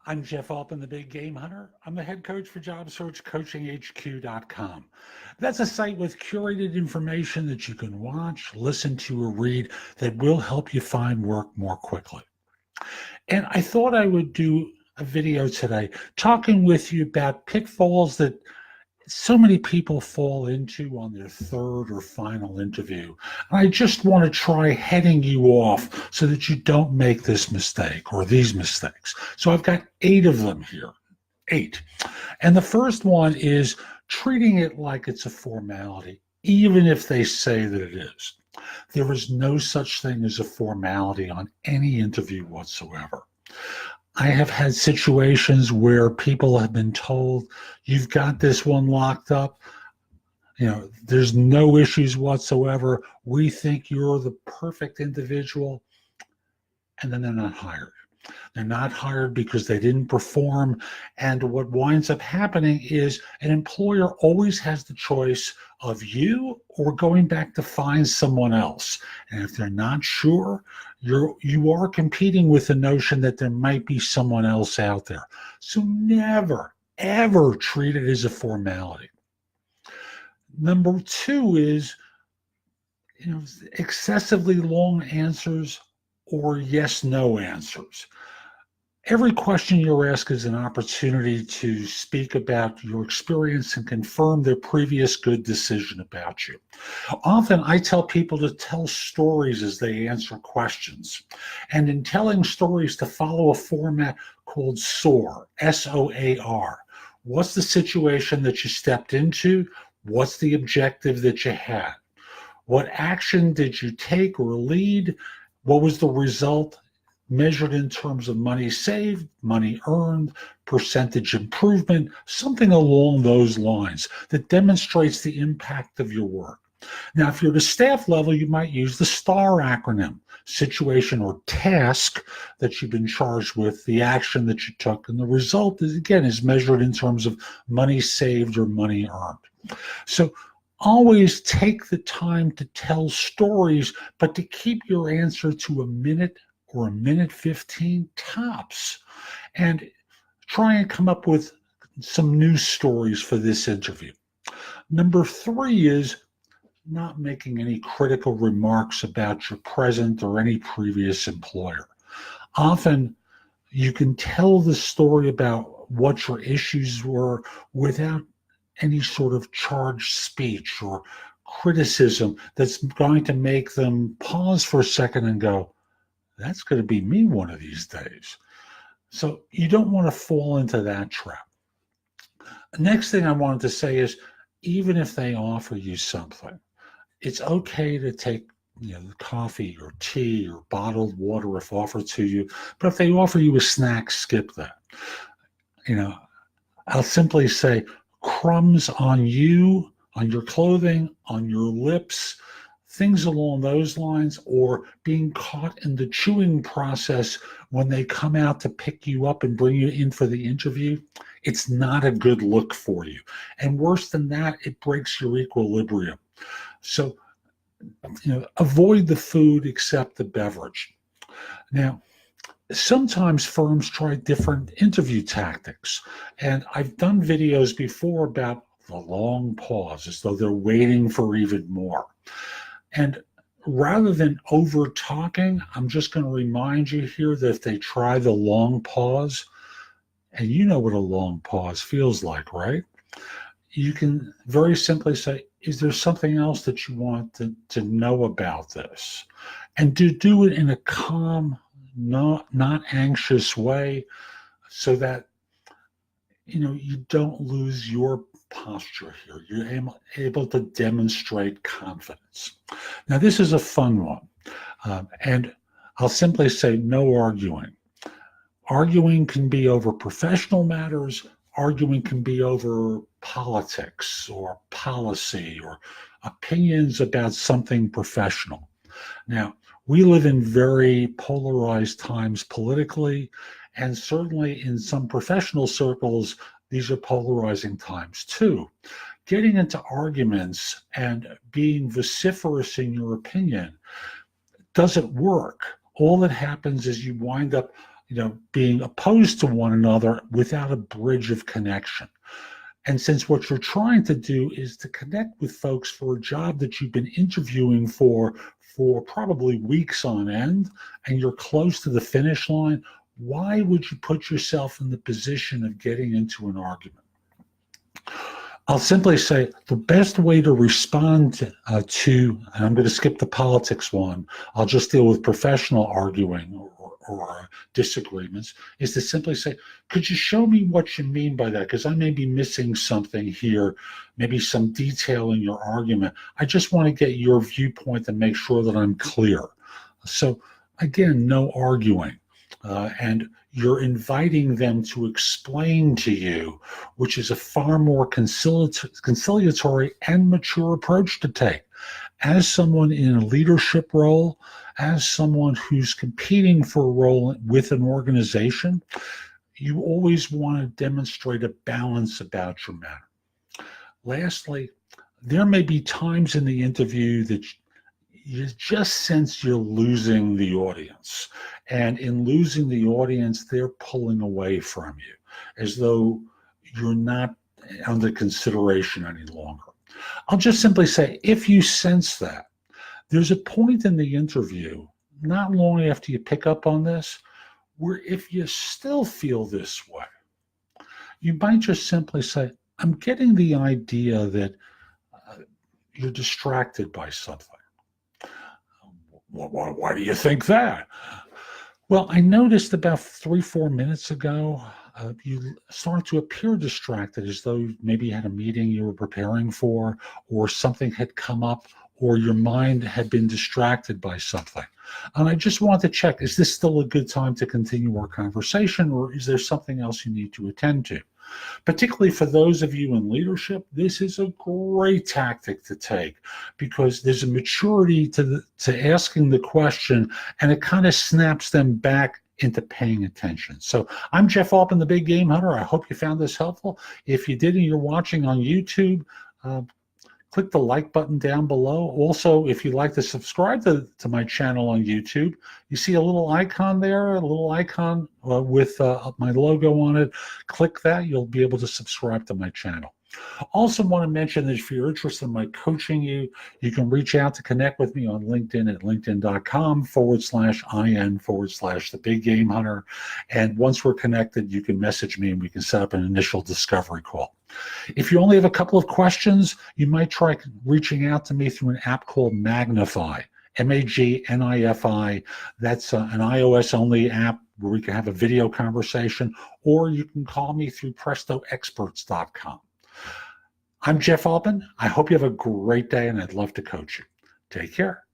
I'm Jeff Altman, the Big Game Hunter. I'm the head coach for JobSearchCoachingHQ.com. That's a site with curated information that you can watch, listen to, or read that will help you find work more quickly. And I thought I would do a video today talking with you about pitfalls that so many people fall into on their third or final interview. And I just want to try heading you off so that you don't make this mistake or these mistakes. So I've got 8 of them here, 8. And the first one is treating it like it's a formality, even if they say that it is. There is no such thing as a formality on any interview whatsoever. I have had situations where people have been told, you've got this one locked up. There's no issues whatsoever. We think you're the perfect individual. And then they're not hired. They're not hired because they didn't perform. And what winds up happening is an employer always has the choice of you or going back to find someone else. And if they're not sure, you are competing with the notion that there might be someone else out there. So never, ever treat it as a formality. Number 2 is, excessively long answers or yes/no answers. Every question you're asked is an opportunity to speak about your experience and confirm their previous good decision about you. Often I tell people to tell stories as they answer questions. And in telling stories, to follow a format called SOAR, S-O-A-R. What's the situation that you stepped into? What's the objective that you had? What action did you take or lead? What was the result? Measured in terms of money saved, money earned, percentage improvement, something along those lines that demonstrates the impact of your work. Now, if you're at a staff level, you might use the STAR acronym, situation or task that you've been charged with, the action that you took, and the result is measured in terms of money saved or money earned. So always take the time to tell stories, but to keep your answer to a minute or a minute 15 tops, and try and come up with some new stories for this interview. Number 3 is not making any critical remarks about your present or any previous employer. Often you can tell the story about what your issues were without any sort of charged speech or criticism that's going to make them pause for a second and go, that's going to be me one of these days. So you don't want to fall into that trap. Next thing I wanted to say is, even if they offer you something, it's okay to take coffee or tea or bottled water if offered to you. But if they offer you a snack, skip that. I'll simply say, crumbs on you, on your clothing, on your lips, things along those lines, or being caught in the chewing process when they come out to pick you up and bring you in for the interview, it's not a good look for you. And worse than that, it breaks your equilibrium. So, avoid the food, accept the beverage. Now, sometimes firms try different interview tactics. And I've done videos before about the long pause, as though they're waiting for even more. And rather than over talking, I'm just going to remind you here that if they try the long pause, and you know what a long pause feels like, right? You can very simply say, is there something else that you want to know about this? And to do it in a calm, not anxious way, so that you don't lose your posture here. You're able to demonstrate confidence. Now, this is a fun one. And I'll simply say no arguing. Arguing can be over professional matters. Arguing can be over politics or policy or opinions about something professional. Now, we live in very polarized times politically, and certainly in some professional circles, these are polarizing times too. Getting into arguments and being vociferous in your opinion doesn't work. All that happens is you wind up being opposed to one another without a bridge of connection. And since what you're trying to do is to connect with folks for a job that you've been interviewing for probably weeks on end, and you're close to the finish line, why would you put yourself in the position of getting into an argument? I'll simply say the best way to respond to, and I'm going to skip the politics one, I'll just deal with professional arguing or disagreements, is to simply say, could you show me what you mean by that? Because I may be missing something here, maybe some detail in your argument. I just want to get your viewpoint and make sure that I'm clear. So again, no arguing. And you're inviting them to explain to you, which is a far more conciliatory and mature approach to take. As someone in a leadership role, as someone who's competing for a role with an organization, you always want to demonstrate a balance about your matter. Lastly, there may be times in the interview that you just sense you're losing the audience. And in losing the audience, they're pulling away from you as though you're not under consideration any longer. I'll just simply say, if you sense that, there's a point in the interview, not long after you pick up on this, where if you still feel this way, you might just simply say, I'm getting the idea that you're distracted by something. Why do you think that? Well, I noticed about 3-4 minutes ago, you started to appear distracted, as though maybe you had a meeting you were preparing for, or something had come up, or your mind had been distracted by something. And I just want to check, is this still a good time to continue our conversation, or is there something else you need to attend to? Particularly for those of you in leadership, this is a great tactic to take, because there's a maturity to asking the question, and it kind of snaps them back into paying attention. So I'm Jeff Altman, the Big Game Hunter. I hope you found this helpful. If you did and you're watching on YouTube, click the like button down below. Also, if you'd like to subscribe to my channel on YouTube, you see a little icon there, a little icon with my logo on it. Click that. You'll be able to subscribe to my channel. Also want to mention that if you're interested in my coaching you can reach out to connect with me on LinkedIn at linkedin.com/IN/the Big Game Hunter. And once we're connected, you can message me and we can set up an initial discovery call. If you only have a couple of questions, you might try reaching out to me through an app called Magnify, MAGNIFI. That's an iOS-only app where we can have a video conversation, or you can call me through PrestoExperts.com. I'm Jeff Altman. I hope you have a great day, and I'd love to coach you. Take care.